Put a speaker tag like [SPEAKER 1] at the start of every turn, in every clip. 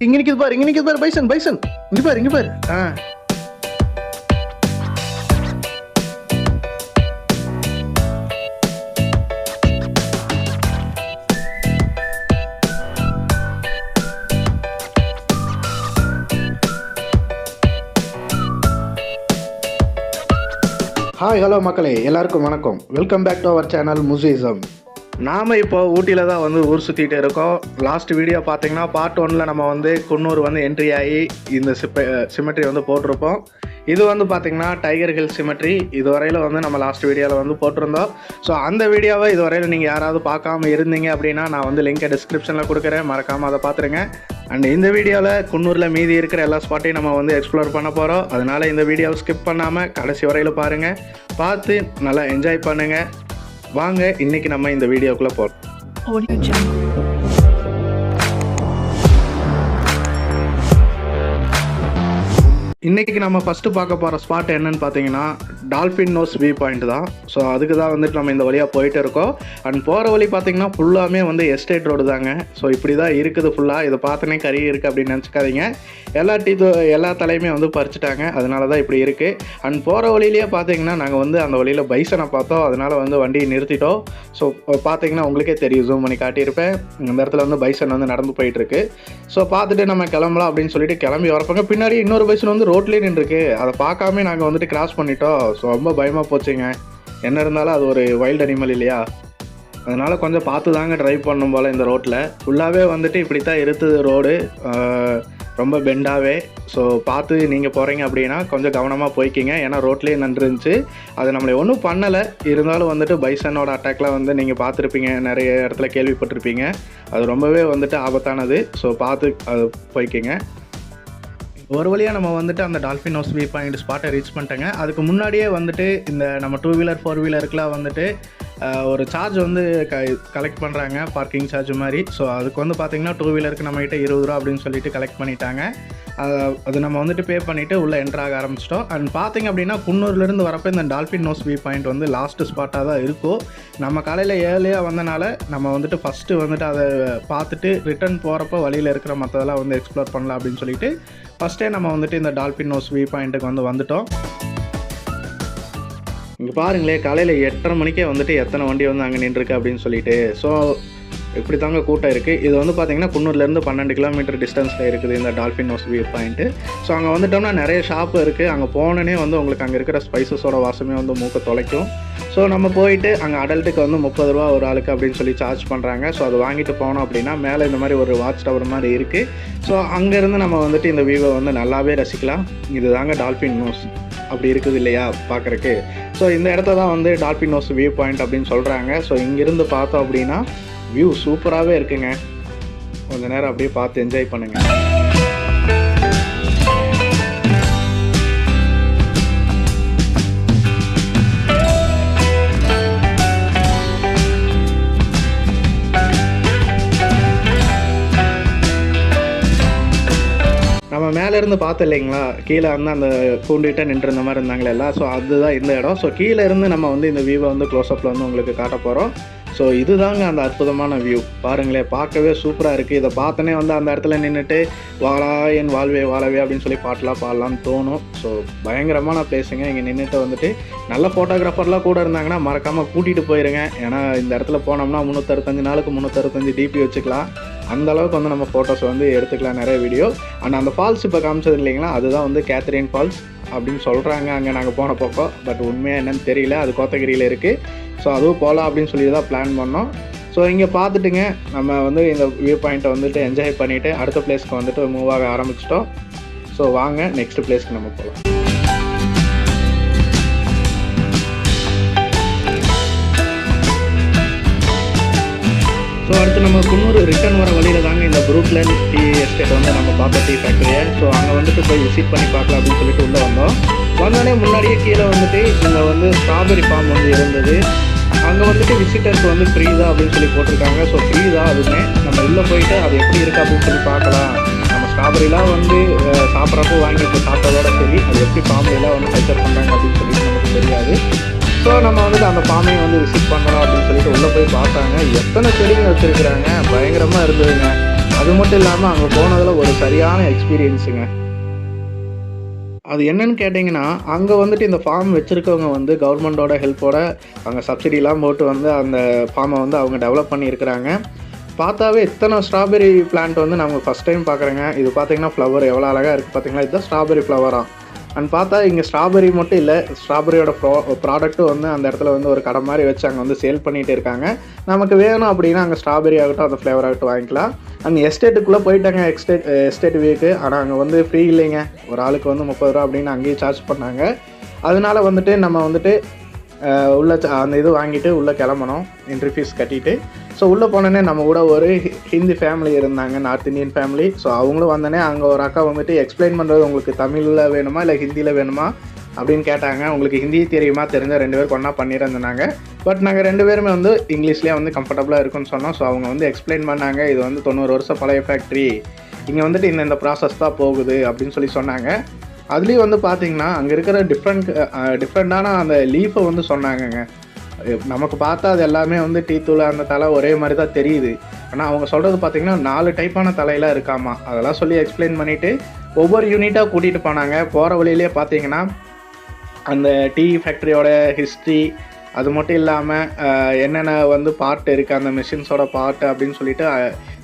[SPEAKER 1] இங்க நிக்குது பாரு பைசன் பைசன். இங்க பாரு. ஹாய் ஹலோ மக்களே, எல்லாருக்கும் வணக்கம். Welcome back to our channel முசிசம். நாம் இப்போ ஊட்டியில் தான் வந்து ஊர் சுற்றிட்டு இருக்கோம். லாஸ்ட் வீடியோ பார்த்தீங்கன்னா பார்ட் 1ல் நம்ம வந்து குன்னூர் வந்து என்ட்ரி ஆகி இந்த சிமெட்ரி வந்து போட்டிருப்போம். இது வந்து பார்த்திங்கன்னா டைகர் ஹில் சிமெட்ரி. இதுவரையில் வந்து நம்ம லாஸ்ட் வீடியோவில் வந்து போட்டிருந்தோம். ஸோ அந்த வீடியோவை இதுவரையில் நீங்கள் யாராவது பார்க்காம இருந்தீங்க அப்படின்னா நான் வந்து லிங்கை டிஸ்கிரிப்ஷனில் கொடுக்குறேன், மறக்காமல் அதை பார்த்துருங்க. அண்ட் இந்த வீடியோவில் குன்னூரில் மீதி இருக்கிற எல்லா ஸ்பாட்டையும் நம்ம வந்து எக்ஸ்ப்ளோர் பண்ண போகிறோம். அதனால் இந்த வீடியோவை ஸ்கிப் பண்ணாமல் கடைசி வரையில் பாருங்கள், பார்த்து நல்லா என்ஜாய் பண்ணுங்கள். வாங்க இன்னைக்கு நம்ம இந்த வீடியோக்குள்ளே போகிறோம். இன்றைக்கி நம்ம ஃபஸ்ட்டு பார்க்க போகிற ஸ்பாட் என்னன்னு பார்த்தீங்கன்னா டால்ஃபின் நோஸ் வியூ பாயிண்ட் தான். ஸோ அதுக்கு தான் வந்துட்டு நம்ம இந்த வழியாக போயிட்டு இருக்கோம். அண்ட் போகிற வழி பார்த்திங்கன்னா ஃபுல்லாமே வந்து எஸ்டேட் ரோடு தாங்க. ஸோ இப்படி தான் இருக்குது ஃபுல்லாக. இதை பார்த்தோன்னே கறி இருக்குது அப்படின்னு நினச்சிக்காதீங்க. எல்லா தலையுமே வந்து பறிச்சுட்டாங்க, அதனால தான் இப்படி இருக்குது. அண்ட் போகிற வழியிலேயே பார்த்தீங்கன்னா நாங்கள் வந்து அந்த வழியில் பைசனை பார்த்தோம், அதனால் வந்து வண்டியை நிறுத்திட்டோம். ஸோ பார்த்தீங்கன்னா உங்களுக்கே தெரியும், ஜூம் பண்ணி காட்டியிருப்பேன். இந்த இடத்துல வந்து பைசன் வந்து நடந்து போயிட்டுருக்கு. ஸோ பார்த்துட்டு நம்ம கிளம்பலாம் அப்படின்னு சொல்லிட்டு கிளம்பி வரப்பாங்க. பின்னாடி இன்னொரு பைசன் வந்து ரோட்லேயே நின்றுருக்கு. அதை பார்க்காம நாங்கள் வந்துட்டு கிராஸ் பண்ணிட்டோம். ஸோ ரொம்ப பயமாக போச்சுங்க. என்ன இருந்தாலும் அது ஒரு வைல்டு அனிமல் இல்லையா, அதனால் கொஞ்சம் பார்த்து தாங்க ட்ரைவ் பண்ணும் போல். இந்த ரோட்டில் ஃபுல்லாகவே வந்துட்டு இப்படி தான் இருக்குது ரோடு, ரொம்ப பெண்டாகவே. ஸோ பார்த்து நீங்கள் போகிறீங்க அப்படின்னா கொஞ்சம் கவனமாக போய்க்கிங்க. ஏன்னா ரோட்லேயே நின்றுருந்துச்சு. அது நம்மளை ஒன்றும் பண்ணலை, இருந்தாலும் வந்துட்டு பைசனோட அட்டாக்லாம் வந்து நீங்கள் பார்த்துருப்பீங்க, நிறைய இடத்துல கேள்விப்பட்டிருப்பீங்க. அது ரொம்பவே வந்துட்டு ஆபத்தானது. ஸோ பார்த்து அது போய்க்கிங்க. ஒரு வழியாக நம்ம வந்துட்டு அந்த டால்ஃபின் ஹவுஸ் வியூ பாயிண்ட் ஸ்பாட்டை ரீச் பண்ணிட்டேங்க. அதுக்கு முன்னாடியே வந்துட்டு இந்த நம்ம 2 வீலர் 4 வீலருக்குலாம் வந்துட்டு ஒரு சார்ஜ் வந்து கலெக்ட் பண்ணுறாங்க, பார்க்கிங் சார்ஜ் மாதிரி. ஸோ அதுக்கு வந்து பார்த்திங்கன்னா 2 வீலருக்கு நம்மகிட்ட 20 ரூபா அப்படின்னு சொல்லிட்டு கலெக்ட் பண்ணிட்டாங்க. அது நம்ம வந்துட்டு பே பண்ணிவிட்டு உள்ளே என்ட்ராக ஆரம்பிச்சிட்டோம். அண்ட் பார்த்திங்க அப்படின்னா குன்னூர்லேருந்து வரப்போ இந்த டால்ஃபின் நோஸ் வியூ பாயிண்ட் வந்து லாஸ்ட்டு ஸ்பாட்டாக தான் இருக்கும். நம்ம காலையில் 7 வந்தனால நம்ம வந்துட்டு ஃபஸ்ட்டு வந்துட்டு அதை பார்த்துட்டு ரிட்டர்ன் போகிறப்போ வழியில் இருக்கிற மற்றதெல்லாம் வந்து எக்ஸ்ப்ளோர் பண்ணலாம் அப்படின்னு சொல்லிட்டு ஃபஸ்ட்டே நம்ம வந்துட்டு இந்த டால்ஃபின் நோஸ் வியூ பாயிண்ட்டுக்கு வந்துட்டோம். இங்கே பாருங்களேன், காலையில் 8:30 மணிக்கே வந்துட்டு எத்தனை வண்டி வந்து அங்கே நின்றுருக்கு அப்படின்னு சொல்லிட்டு. ஸோ இப்படி தாங்க கூட்டம் இருக்குது. இது வந்து பார்த்திங்கன்னா குன்னூர்லேருந்து 12 கிலோமீட்டர் டிஸ்டன்ஸில் இருக்குது இந்த Dolphin Nose view point. So அங்கே வந்துட்டோம்னா நிறைய ஷாப்பு இருக்குது. அங்கே போனோன்னே வந்து உங்களுக்கு அங்கே இருக்கிற ஸ்பைசஸோட வாசமே வந்து மூக்க தொலைக்கும். ஸோ நம்ம போயிட்டு அங்கே அடல்ட்டுக்கு வந்து 30 ரூபா ஒரு ஆளுக்கு அப்படின்னு சொல்லி சார்ஜ் பண்ணுறாங்க. ஸோ அது வாங்கிட்டு போனோம் அப்படின்னா மேலே இந்த மாதிரி ஒரு வாட்ச் டவர் மாதிரி இருக்குது. ஸோ அங்கேருந்து நம்ம வந்துட்டு இந்த வியூவை வந்து நல்லாவே ரசிக்கலாம். இது தாங்க டால்ஃபின் நோஸ் அப்படி இருக்குது இல்லையா பார்க்குறக்கு. ஸோ இந்த இடத்த தான் வந்து டால்ஃபின் நோஸ் வியூ பாயிண்ட் அப்படின்னு சொல்கிறாங்க. ஸோ இங்கேருந்து பார்த்தோம் அப்படின்னா வியூ சூப்பராகவே இருக்குங்க. கொஞ்சம் நேரம் அப்படியே பார்த்து என்ஜாய் பண்ணுங்கள். நம்ம மேலேருந்து பார்த்தோம் இல்லைங்களா, கீழே வந்து அந்த கூண்டிகிட்ட நின்றுருந்த மாதிரி இருந்தாங்களே எல்லாம். ஸோ அதுதான் இந்த இடம். ஸோ கீழே இருந்து நம்ம வந்து இந்த வியூவை வந்து க்ளோஸ்அப்பில் வந்து உங்களுக்கு காட்ட போகிறோம். ஸோ இதுதாங்க அந்த அற்புதமான வியூ. பாருங்களேன், பார்க்கவே சூப்பராக இருக்குது. இதை பார்த்தோன்னே வந்து அந்த இடத்துல நின்றுட்டு வாழா என் வாழ்வே வாழவே அப்படின்னு சொல்லி பாட்டெலாம் பாடலான்னு தோணும். ஸோ பயங்கரமான பிளேஸுங்க. இங்கே நின்றுட்டு வந்துட்டு நல்ல ஃபோட்டோகிராஃபர்லாம் கூட இருந்தாங்கன்னா மறக்காமல் கூட்டிகிட்டு போயிருங்க. ஏன்னா இந்த இடத்துல போனோம்னா 365 நாளுக்கு 365 டிபி வச்சுக்கலாம். அந்தளவுக்கு வந்து நம்ம ஃபோட்டோஸ் வந்து எடுத்துக்கலாம், நிறைய வீடியோ. அண்ட் அந்த ஃபால்ஸ் இப்போ காமிச்சது இல்லைங்களா, அதுதான் வந்து கேத்ரின் ஃபால்ஸ் அப்படின்னு சொல்கிறாங்க அங்கே நாங்கள் போன பக்கம். பட் உண்மையாக என்னன்னு தெரியல, அது கோத்தகிரியில் இருக்குது. ஸோ அதுவும் போகலாம் அப்படின்னு சொல்லி தான் பிளான் பண்ணோம். ஸோ இங்கே பார்த்துட்டுங்க நம்ம வந்து இந்த வியூ பாயிண்ட்டை வந்துட்டு என்ஜாய் பண்ணிவிட்டு அடுத்த பிளேஸ்க்கு வந்துட்டு மூவ் ஆக ஆரம்பிச்சிட்டோம். ஸோ வாங்க நெக்ஸ்ட் பிளேஸ்க்கு நம்ம போகலாம். ஸோ அடுத்து நம்ம குன்னூர் ரிட்டர்ன் வர வழியில் தாங்க இந்த புரூக்லன் டீ எஸ்டேட் வந்து நம்ம பார்த்தோம், டீ ஃபேக்ட்ரியை. ஸோ அங்கே வந்துட்டு போய் விசிட் பண்ணி பார்க்கலாம் அப்படின்னு சொல்லிட்டு உள்ளே வந்தோடனே முன்னாடியே கீழே வந்துட்டு இங்கே வந்து ஸ்ட்ராபெரி ஃபார்ம் வந்து இருந்தது. அங்கே வந்துட்டு விசிட்டர்ஸ் வந்து ஃப்ரீ தான் அப்படின்னு சொல்லி போட்டிருக்காங்க. ஸோ ஃப்ரீ தான் அதுவுமே. நம்ம உள்ளே போயிட்டு அது எப்படி இருக்குது அப்படின்னு சொல்லி பார்க்கலாம். நம்ம ஸ்ட்ராபெரிலாம் வந்து சாப்பிட்றப்போ வாங்கி இப்போ சாப்பிட்றதோட சரி, அது எப்படி ஃபார்ம்லாம் வந்து கல்ச்சர் பண்ணுறாங்க அப்படின்னு சொல்லி நமக்கு தெரியாது. ஸோ நம்ம வந்துட்டு அந்த ஃபார்மையும் வந்து விசிட் பண்ணலாம் அப்படின்னு சொல்லிட்டு உள்ளே போய் பார்த்தாங்க. எத்தனை செடிங்க வச்சுருக்குறாங்க, பயங்கரமாக இருந்ததுங்க. அது மட்டும் இல்லாமல் அங்கே போனதில் ஒரு சரியான எக்ஸ்பீரியன்ஸுங்க. அது என்னன்னு கேட்டிங்கன்னா, அங்கே வந்துட்டு இந்த ஃபார்ம் வச்சுருக்கவங்க வந்து கவர்மெண்ட்டோட ஹெல்ப்போட அங்கே சப்சிடிலாம் போட்டு வந்து அந்த ஃபார்மை வந்து அவங்க டெவலப் பண்ணியிருக்கிறாங்க. பார்த்தாவே இத்தனை ஸ்ட்ராபெர்ரி பிளான்ட் வந்து நாங்கள் ஃபஸ்ட் டைம் பார்க்குறேங்க. இது பார்த்தீங்கன்னா ஃப்ளவர் எவ்வளோ அழகாக இருக்குது பார்த்தீங்களா, இதுதான் ஸ்ட்ராபெர்ரி ஃப்ளவரா. அண்ட் பார்த்தா இங்கே ஸ்ட்ராபெர்ரி மட்டும் இல்லை, ஸ்ட்ராபெர்ரியோட ப்ராடக்ட்டும் வந்து அந்த இடத்துல வந்து ஒரு கடை மாதிரி வச்சு அங்கே வந்து சேல் பண்ணிகிட்டு இருக்காங்க. நமக்கு வேணும் அப்படின்னா அங்கே ஸ்ட்ராபெர்ரி ஆகட்டும் அந்த ஃப்ளேவர் ஆகட்டும் வாங்கிக்கலாம். அந்த எஸ்டேட்டுக்குள்ளே போயிட்டாங்க எஸ்டேட் வியூக்கு. ஆனால் அங்கே வந்து ஃப்ரீ இல்லைங்க, ஒரு ஆளுக்கு வந்து 30 ரூபா அப்படின்னு அங்கேயே சார்ஜ் பண்ணாங்க. அதனால வந்துட்டு நம்ம வந்துட்டு உள்ளே அந்த இது வாங்கிட்டு உள்ளே கிளம்பணும், என்ட்ரி ஃபீஸ் கட்டிட்டு. ஸோ உள்ளே போனோடனே நம்ம கூட ஒரு ஹிந்தி ஃபேமிலி இருந்தாங்க, நார்த் இந்தியன் ஃபேமிலி. ஸோ அவங்களும் வந்தோடனே அங்கே ஒரு அக்கா வந்துட்டு எக்ஸ்பிளைன் பண்ணுறது உங்களுக்கு தமிழில் வேணுமா இல்லை ஹிந்தியில் வேணுமா அப்படின்னு கேட்டாங்க. உங்களுக்கு ஹிந்தி தெரியுமா, தெரிஞ்சால் 2 பேருக்கு ஒன்றா பண்ணியிருந்தாங்க. பட் நாங்கள் 2 பேருமே வந்து இங்கிலீஷ்லேயே வந்து கம்ஃபர்டபுளாக இருக்குன்னு சொன்னோம். ஸோ அவங்க வந்து எக்ஸ்பிளைன் பண்ணாங்க, இது வந்து 90 வருஷம் பழைய ஃபேக்ட்ரி, இங்கே வந்துட்டு இந்த ப்ராசஸ் தான் போகுது அப்படின்னு சொல்லி சொன்னாங்க. அதுலேயும் வந்து பார்த்திங்கன்னா அங்கே இருக்கிற டிஃப்ரெண்ட்டான அந்த லீஃபை வந்து சொன்னாங்கங்க. நமக்கு பார்த்தா அது எல்லாமே வந்து டீ தூள் அந்த தலை ஒரே மாதிரி தான் தெரியுது. ஆனால் அவங்க சொல்கிறது பார்த்திங்கன்னா 4 டைப்பான தலையெல்லாம் இருக்காமா. அதெல்லாம் சொல்லி எக்ஸ்பிளைன் பண்ணிவிட்டு ஒவ்வொரு யூனிட்டாக கூட்டிகிட்டு போனாங்க. போகிற வழியிலே பார்த்திங்கன்னா அந்த டீ ஃபேக்ட்ரியோட ஹிஸ்ட்ரி, அது மட்டும் இல்லாமல் என்னென்ன வந்து பார்ட் இருக்குது அந்த மிஷின்ஸோட பார்ட் அப்படின்னு சொல்லிட்டு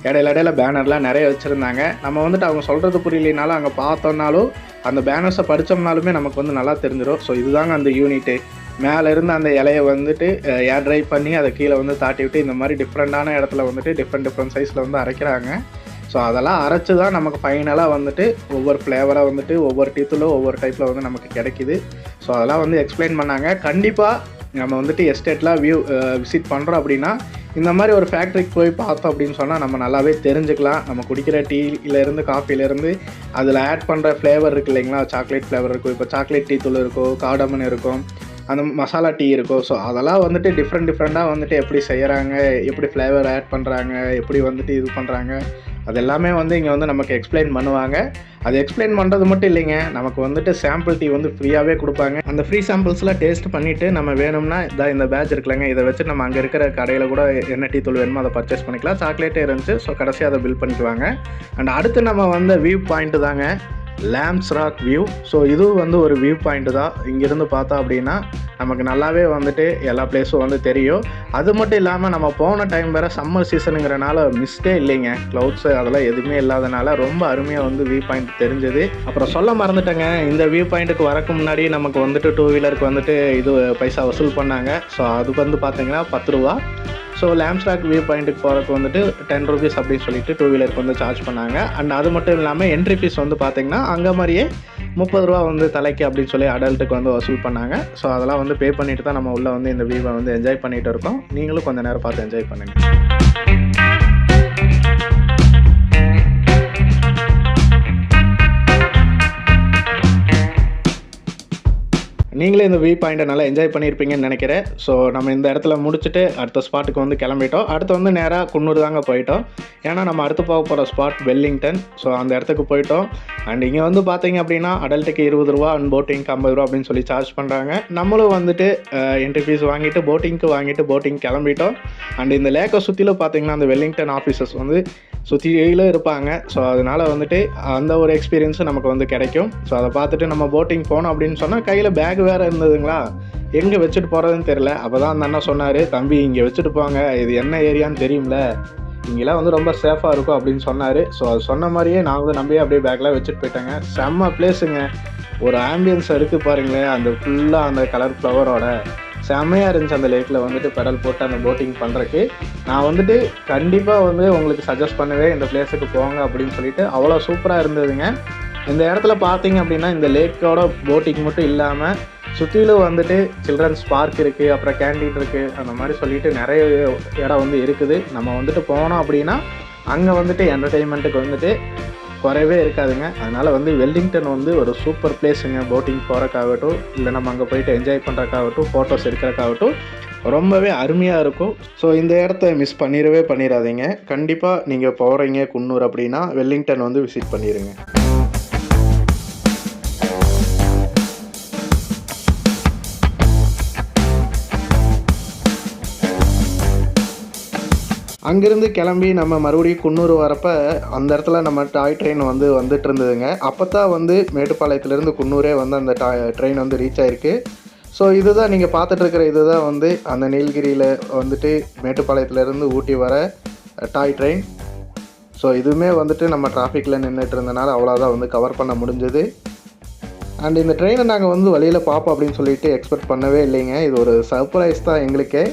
[SPEAKER 1] இடையில பேனர்லாம் நிறைய வச்சுருந்தாங்க. நம்ம வந்துட்டு அவங்க சொல்கிறது புரியலைனாலும் அங்கே பார்த்தோம்னாலும் அந்த பேனர்ஸை படித்தோம்னாலுமே நமக்கு வந்து நல்லா தெரிஞ்சிடும். ஸோ இதுதாங்க அந்த யூனிட்டு. மேலே இருந்து அந்த இலையை வந்துட்டு ஏர் ட்ரை பண்ணி அதை கீழே வந்து தாட்டி விட்டு இந்த மாதிரி டிஃப்ரெண்ட்டான இடத்துல வந்துட்டு டிஃப்ரெண்ட் சைஸில் வந்து அரைக்கிறாங்க. ஸோ அதெல்லாம் அரைச்சி தான் நமக்கு ஃபைனலாக வந்துட்டு ஒவ்வொரு ஃப்ளேவராக வந்துட்டு ஒவ்வொரு டீத்துலும் ஒவ்வொரு டைப்பில் வந்து நமக்கு கிடைக்கிது. ஸோ அதெல்லாம் வந்து எக்ஸ்பிளைன் பண்ணாங்க. கண்டிப்பாக நம்ம வந்துட்டு எஸ்டேட்லாம் விசிட் பண்ணுறோம் அப்படின்னா இந்த மாதிரி ஒரு ஃபேக்ட்ரிக்கு போய் பார்த்தோம் அப்படின்னு சொன்னால் நம்ம நல்லாவே தெரிஞ்சுக்கலாம். நம்ம குடிக்கிற டீலேருந்து காஃபிலேருந்து அதில் ஆட் பண்ணுற ஃப்ளேவர் இருக்குது இல்லைங்களா, சாக்லேட் ஃப்ளேவர் இருக்கும், இப்போ சாக்லேட் டீ தூள் இருக்கும், கார்டமன் இருக்கும், அந்த மசாலா டீ இருக்கும். ஸோ அதெல்லாம் வந்துட்டு டிஃப்ரெண்ட்டாக வந்துட்டு எப்படி செய்கிறாங்க, எப்படி ஃப்ளேவர் ஆட் பண்ணுறாங்க, எப்படி வந்துட்டு இது பண்ணுறாங்க, அது எல்லாமே வந்து இங்கே வந்து நமக்கு எக்ஸ்பிளைன் பண்ணுவாங்க. அது எக்ஸ்பிளைன் பண்ணுறது மட்டும் இல்லைங்க, நமக்கு வந்துட்டு சாம்பிள் டீ வந்து ஃப்ரீயாகவே கொடுப்பாங்க. அந்த ஃப்ரீ சாம்பிள்ஸ்லாம் டேஸ்ட் பண்ணிவிட்டு நம்ம வேணும்னா இந்த பேட்ச் இருக்குல்லங்க, இதை வச்சு நம்ம அங்கே இருக்கிற கடையில் கூட என்ன டீ தூள் வேணுமோ அதை பர்ச்சேஸ் பண்ணிக்கலாம். சாக்லேட்டே இருந்துச்சு. ஸோ கடைசியாக அதை பில் பண்ணிக்குவாங்க. அண்ட் அடுத்து நம்ம வந்த வியூ பாயிண்ட்டு தாங்க லேம்ஸ் ராக் வியூ. ஸோ இதுவும் வந்து ஒரு வியூ பாயிண்ட்டு தான். இங்கேருந்து பார்த்தா அப்படின்னா நமக்கு நல்லாவே வந்துட்டு எல்லா பிளேஸும் வந்து தெரியும். அது மட்டும் இல்லாமல் நம்ம போன டைம் வேறு சம்மர் சீசனுங்கிறனால மிஸ்டே இல்லைங்க, க்ளவுட்ஸு அதெல்லாம் எதுவுமே இல்லாதனால ரொம்ப அருமையாக வந்து வியூ பாயிண்ட் தெரிஞ்சது. அப்புறம் சொல்ல மறந்துட்டேங்க, இந்த வியூ பாயிண்ட்டுக்கு வரக்கு முன்னாடி நமக்கு வந்துட்டு 2 வீலருக்கு வந்துட்டு இது பைசா வசூல் பண்ணாங்க. ஸோ அது வந்து பார்த்தீங்கன்னா 10 ரூபா. ஸோ லேம்ஸ் ராக் வியூ பாயிண்ட்டுக்கு போகிறதுக்கு வந்துட்டு 10 ரூபீஸ் அப்படின்னு சொல்லிட்டு 2 வீலருக்கு வந்து சார்ஜ் பண்ணாங்க. அண்ட் அது மட்டும் இல்லாமல் என்ட்ரி ஃபீஸ் வந்து பார்த்திங்கன்னா அங்கே மாதிரியே 30 ரூபா வந்து தலைக்கு அப்படின்னு சொல்லி அடல்ட்டுக்கு வந்து வசூல் பண்ணாங்க. ஸோ அதெல்லாம் வந்து பே பண்ணிட்டு தான் நம்ம உள்ளே வந்து இந்த வியூவை வந்து என்ஜாய் பண்ணிகிட்டு இருக்கோம். நீங்களும் கொஞ்சம் நேரம் பார்த்து என்ஜாய் பண்ணுங்கள். நீங்களே இந்த வியூ பாயிண்ட்டை நல்லா என்ஜாய் பண்ணியிருப்பீங்கன்னு நினைக்கிறேன். ஸோ நம்ம இந்த இடத்துல முடிச்சுட்டு அடுத்த ஸ்பாட்டுக்கு வந்து கிளம்பிட்டோம். அடுத்து வந்து நேராக குன்னூர் தாங்க போயிட்டோம். ஏன்னா நம்ம அடுத்து போக போகிற ஸ்பாட் வெல்லிங்டன். ஸோ அந்த இடத்துக்கு போயிட்டோம். அண்ட் இங்கே வந்து பார்த்தீங்க அப்படின்னா அடல்ட்டுக்கு 20 ரூபா அண்ட் போட்டிங்க்கு 50 ரூபா அப்படின்னு சொல்லி சார்ஜ் பண்ணுறாங்க. நம்மளும் வந்துட்டு என்ட்ரி ஃபீஸ் வாங்கிட்டு போட்டிங் கிளம்பிட்டோம். அண்ட் இந்த லேக்கை சுற்றிலும் பார்த்தீங்கன்னா அந்த வெல்லிங்டன் ஆஃபீஸர்ஸ் வந்து சுற்றிலும் இருப்பாங்க. ஸோ அதனால் வந்துட்டு அந்த ஒரு எக்ஸ்பீரியன்ஸும் நமக்கு வந்து கிடைக்கும். ஸோ அதை பார்த்துட்டு நம்ம போட்டிங் போனோம் அப்படின்னு சொன்னால் கையில் பேக் வேறு இருந்ததுங்களா, எங்கே வச்சுட்டு போகிறதுன்னு தெரில. அப்போ தான் அந்த அண்ணா சொன்னார், தம்பி இங்கே வச்சுட்டு போங்க, இது என்ன ஏரியான்னு தெரியும்ல, இங்கெல்லாம் வந்து ரொம்ப சேஃபாக இருக்கும் அப்படின்னு சொன்னார். ஸோ அது சொன்ன மாதிரியே நான் வந்து நம்பியே அப்படியே பேக்கெலாம் வச்சுட்டு போயிட்டேங்க. செம்ம பிளேஸுங்க, ஒரு ஆம்பியன்ஸ் இருக்குது பாருங்களேன், அந்த ஃபுல்லாக அந்த கலர் ஃப்ளவரோட செம்மையாக இருந்துச்சு. அந்த லேக்கில் வந்துட்டு பெடல் போட்டு அந்த போட்டிங் பண்ணுறதுக்கு நான் வந்துட்டு கண்டிப்பாக வந்து உங்களுக்கு சஜஸ்ட் பண்ணுவேன், இந்த பிளேஸுக்கு போங்க அப்படின்னு சொல்லிட்டு. அவ்வளோ சூப்பராக இருந்ததுங்க. இந்த இடத்துல பார்த்தீங்க அப்படின்னா இந்த லேக்கோட போட்டிங் மட்டும் இல்லாமல் சுற்றிலும் வந்துட்டு சில்ட்ரன்ஸ் பார்க் இருக்குது, அப்புறம் கேண்டீன் இருக்குது, அந்த மாதிரி சொல்லிட்டு நிறைய இடம் வந்து இருக்குது. நம்ம வந்துட்டு போனோம் அப்படின்னா அங்கே வந்துட்டு என்டர்டெயின்மெண்ட்டுக்கு வந்துட்டு குறைவே இருக்காதுங்க. அதனால் வந்து வெல்லிங்டன் வந்து ஒரு சூப்பர் பிளேஸுங்க. போட்டிங் போகிறக்காகட்டும், இல்லை நம்ம அங்கே போயிட்டு என்ஜாய் பண்ணுறக்காகட்டும், ஃபோட்டோஸ் எடுக்கிறக்காகட்டும் ரொம்பவே அருமையாக இருக்கும். ஸோ இந்த இடத்த மிஸ் பண்ணிடாதீங்க. கண்டிப்பாக நீங்கள் போகிறீங்க குன்னூர் அப்படின்னா வெல்லிங்டன் வந்து விசிட் பண்ணிடுங்க. அங்கேருந்து கிளம்பி நம்ம மறுபடியும் குன்னூர் வரப்போ அந்த இடத்துல நம்ம டாய் ட்ரெயின் வந்துட்டு இருந்ததுங்க. அப்போ தான் மேட்டுப்பாளையத்துலேருந்து குன்னூரே அந்த ட்ரெயின் ரீச் ஆகிருக்கு. ஸோ இதுதான் நீங்கள் பார்த்துட்ருக்கிற இதுதான் அந்த நீலகிரியில் மேட்டுப்பாளையத்துலேருந்து ஊட்டி வர டாய் ட்ரெயின். ஸோ இதுவுமே நம்ம டிராஃபிக்கில் நின்றுட்டு இருந்தனால அவ்வளோதான் கவர் பண்ண முடிஞ்சது. அண்ட் இந்த ட்ரெயினை நாங்கள் வழியில் பார்ப்போம் அப்படின்னு சொல்லிட்டு எக்ஸ்பெக்ட் பண்ணவே இல்லைங்க. இது ஒரு சர்ப்ரைஸ் தான் எங்களுக்கே.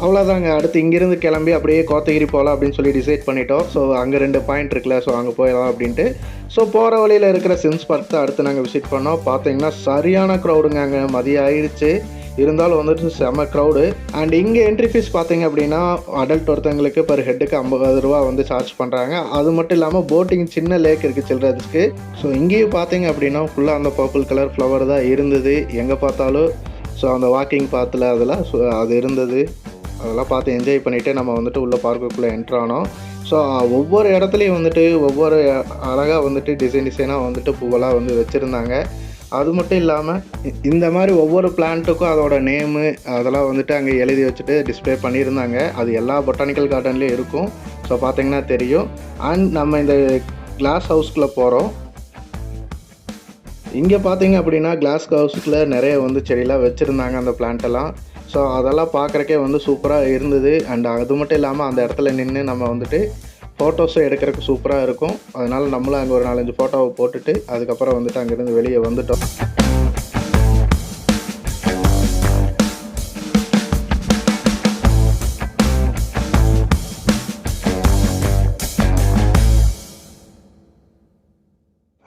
[SPEAKER 1] அவ்வளோதாங்க. அடுத்து இங்கேருந்து கிளம்பி அப்படியே கோத்தகிரி போகலாம் அப்படின்னு சொல்லி டிசைட் பண்ணிட்டோம். ஸோ அங்கே 2 பாயிண்ட் இருக்குல்ல, ஸோ அங்கே போயிடலாம் அப்படின்ட்டு. ஸோ போகிற வழியில் இருக்கிற சிம்ஸ் பார்க் தான் அடுத்து நாங்கள் விசிட் பண்ணோம். பார்த்தீங்கன்னா சரியான க்ரௌடுங்க. அங்கே மதியம் ஆயிடுச்சு, இருந்தாலும் செம்ம க்ரௌடு. அண்ட் இங்கே என்ட்ரி ஃபீஸ் பார்த்தீங்க அப்படின்னா அடல்ட் ஒருத்தவங்களுக்கு பெர் ஹெட்டுக்கு 50 ரூபா சார்ஜ் பண்ணுறாங்க. அது மட்டும் இல்லாமல் போட்டிங் சின்ன லேக் இருக்குது சில்ட்ரன்ஸ்க்கு. ஸோ இங்கேயும் பார்த்தீங்க அப்படின்னா ஃபுல்லாக அந்த பர்பிள் கலர் ஃப்ளவர் தான் இருந்தது எங்கே பார்த்தாலும். ஸோ அந்த வாக்கிங் பாத்தில் அதெல்லாம் அது இருந்தது. அதெல்லாம் பார்த்து என்ஜாய் பண்ணிவிட்டு நம்ம உள்ளே பார்க்குக்குள்ளே என்ட்ரானோம். ஸோ ஒவ்வொரு இடத்துலையும் ஒவ்வொரு அழகாக டிசைனாக பூவெல்லாம் வச்சுருந்தாங்க. அது மட்டும் இல்லாமல் இந்த மாதிரி ஒவ்வொரு பிளான்ட்டுக்கும் அதோட நேமு அதெல்லாம் அங்கே எழுதி வச்சுட்டு டிஸ்பிளே பண்ணியிருந்தாங்க. அது எல்லா பொட்டானிக்கல் கார்டன்லேயும் இருக்கும். ஸோ பார்த்திங்கன்னா தெரியும். அண்ட் நம்ம இந்த கிளாஸ் ஹவுஸ்குள்ளே போகிறோம். இங்கே பார்த்தீங்க அப்படின்னா கிளாஸ் ஹவுஸ்க்குள்ளே நிறைய செடியெல்லாம் வச்சுருந்தாங்க அந்த பிளான்ட்டெல்லாம். ஸோ அதெல்லாம் பார்க்குறக்கே சூப்பராக இருந்தது. அண்ட் அது மட்டும் இல்லாமல் அந்த இடத்துல நின்று நம்ம ஃபோட்டோஸும் எடுக்கிறதுக்கு சூப்பராக இருக்கும். அதனால் நம்மளும் அங்கே ஒரு 4-5 ஃபோட்டோவை போட்டுட்டு அதுக்கப்புறம் அங்கேருந்து வெளியே வந்துட்டோம்.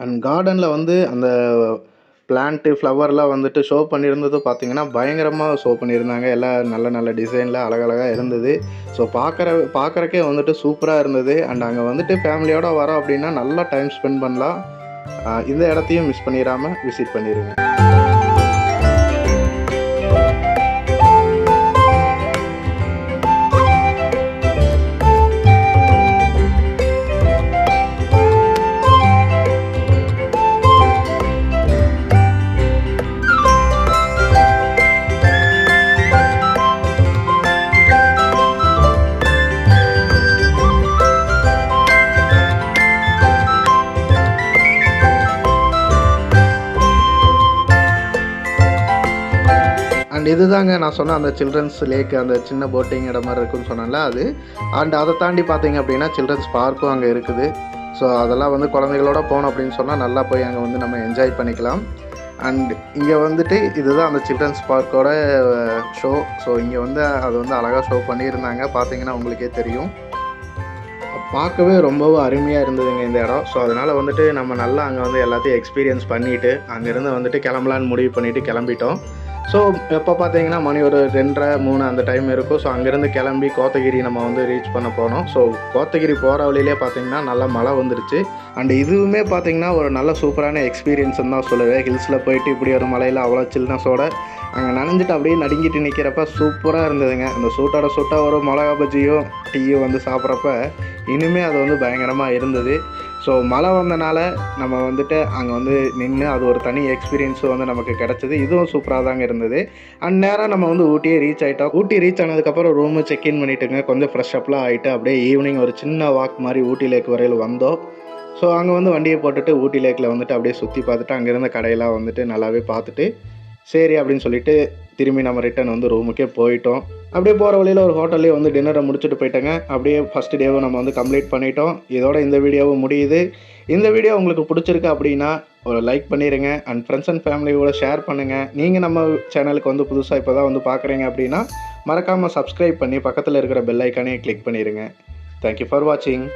[SPEAKER 1] அண்ட் கார்டனில் அந்த பிளான்ட்டு ஃப்ளவர்லாம் ஷோ பண்ணியிருந்தது பார்த்திங்கன்னா பயங்கரமாக ஷோ பண்ணியிருந்தாங்க. எல்லாம் நல்ல நல்ல டிசைனில் அழகழகாக இருந்தது. ஸோ பார்க்குறக்கே சூப்பராக இருந்தது. அண்ட் அங்கே ஃபேமிலியோடு வரோம் அப்படின்னா நல்லா டைம் ஸ்பெண்ட் பண்ணலாம். இந்த இடத்தையும் மிஸ் பண்ணிடாமல் விசிட் பண்ணிடுங்க. அண்ட் இதுதாங்க நான் சொன்ன அந்த சில்ட்ரன்ஸ் லேக், அந்த சின்ன போட்டிங் இடம் மாதிரி இருக்குன்னு சொன்னேன்ல அது. அண்ட் அதை தாண்டி பார்த்தீங்க அப்படின்னா சில்ட்ரன்ஸ் பார்க்கும் அங்கே இருக்குது. ஸோ அதெல்லாம் குழந்தைகளோட போனோம் அப்படின்னு சொன்னால் நல்லா போய் அங்கே நம்ம என்ஜாய் பண்ணிக்கலாம். அண்ட் இங்கே இதுதான் அந்த சில்ட்ரன்ஸ் பார்க்கோட ஷோ. ஸோ இங்கே அது அழகாக ஷோ பண்ணியிருந்தாங்க. பார்த்தீங்கன்னா உங்களுக்கே தெரியும். பார்க்கவே ரொம்பவும் அருமையாக இருந்ததுங்க இந்த இடம். ஸோ அதனால் நம்ம நல்லா அங்கே எல்லாத்தையும் எக்ஸ்பீரியன்ஸ் பண்ணிவிட்டு அங்கேருந்து கிளம்பலான்னு முடிவு பண்ணிவிட்டு கிளம்பிட்டோம். ஸோ எப்போ பார்த்தீங்கன்னா மணி ஒரு 2:30-3 அந்த டைம் இருக்கும். ஸோ அங்கேருந்து கிளம்பி கோத்தகிரி நம்ம ரீச் பண்ண போனோம். ஸோ கோத்தகிரி போகிற வழியிலே பார்த்தீங்கன்னா நல்லா மழை வந்துருச்சு. அண்ட் இதுவுமே பார்த்தீங்கன்னா ஒரு நல்ல சூப்பரான எக்ஸ்பீரியன்ஸ்ன்னு தான் சொல்லுவேன். ஹில்ஸில் போயிட்டு இப்படி ஒரு மலையில் அவ்வளோ சில்னஸோட அங்கே நனைஞ்சிட்டு அப்படியே நடுங்கிட்டு நிற்கிறப்ப சூப்பராக இருந்ததுங்க. அந்த சூட்டோட ஒரு மிளகா பஜ்ஜியும் டீயும் சாப்பிட்றப்ப இனிமேல் அது பயங்கரமாக இருந்தது. ஸோ மழை வந்தனால நம்ம அங்கே நின்று அது ஒரு தனி எக்ஸ்பீரியன்ஸும் நமக்கு கிடச்சிது. இதுவும் சூப்பராக தாங்க இருந்தது. அண்ட் நேராக நம்ம ஊட்டியே ரீச் ஆகிட்டோம். ஊட்டி ரீச் ஆனதுக்கப்புறம் ரூமு செக்இன் பண்ணிவிட்டுங்க. கொஞ்சம் ஃப்ரெஷ்அப்லாம் ஆகிட்டு அப்படியே ஈவினிங் ஒரு சின்ன வாக் மாதிரி ஊட்டி லேக் வரையில் வந்தோம். ஸோ அங்கே வண்டியை போட்டுட்டு ஊட்டி லேக்கில் அப்படியே சுற்றி பார்த்துட்டு அங்கேருந்த கடையெல்லாம் நல்லாவே பார்த்துட்டு சரி அப்படின்னு சொல்லிட்டு திரும்பி நம்ம ரிட்டன் ரூமுக்கே போயிட்டோம். அப்படியே போகிற வழியில் ஒரு ஹோட்டல்லே டின்னரை முடிச்சுட்டு போயிட்டோங்க. அப்படியே ஃபஸ்ட்டு டேவை நம்ம கம்ப்ளீட் பண்ணிட்டோம். இதோட இந்த வீடியோவும் முடியுது. இந்த வீடியோ உங்களுக்கு பிடிச்சிருக்கு அப்படின்னா ஒரு லைக் பண்ணிடுங்க. அண்ட் ஃப்ரெண்ட்ஸ் அண்ட் ஃபேமிலியோட ஷேர் பண்ணுங்கள். நீங்கள் நம்ம சேனலுக்கு புதுசாக இப்போ தான் பார்க்குறீங்க அப்படின்னா மறக்காமல் சப்ஸ்கிரைப் பண்ணி பக்கத்தில் இருக்கிற பெல் ஐக்கானே கிளிக் பண்ணிடுங்க. தேங்க்யூ ஃபார் வாட்சிங்.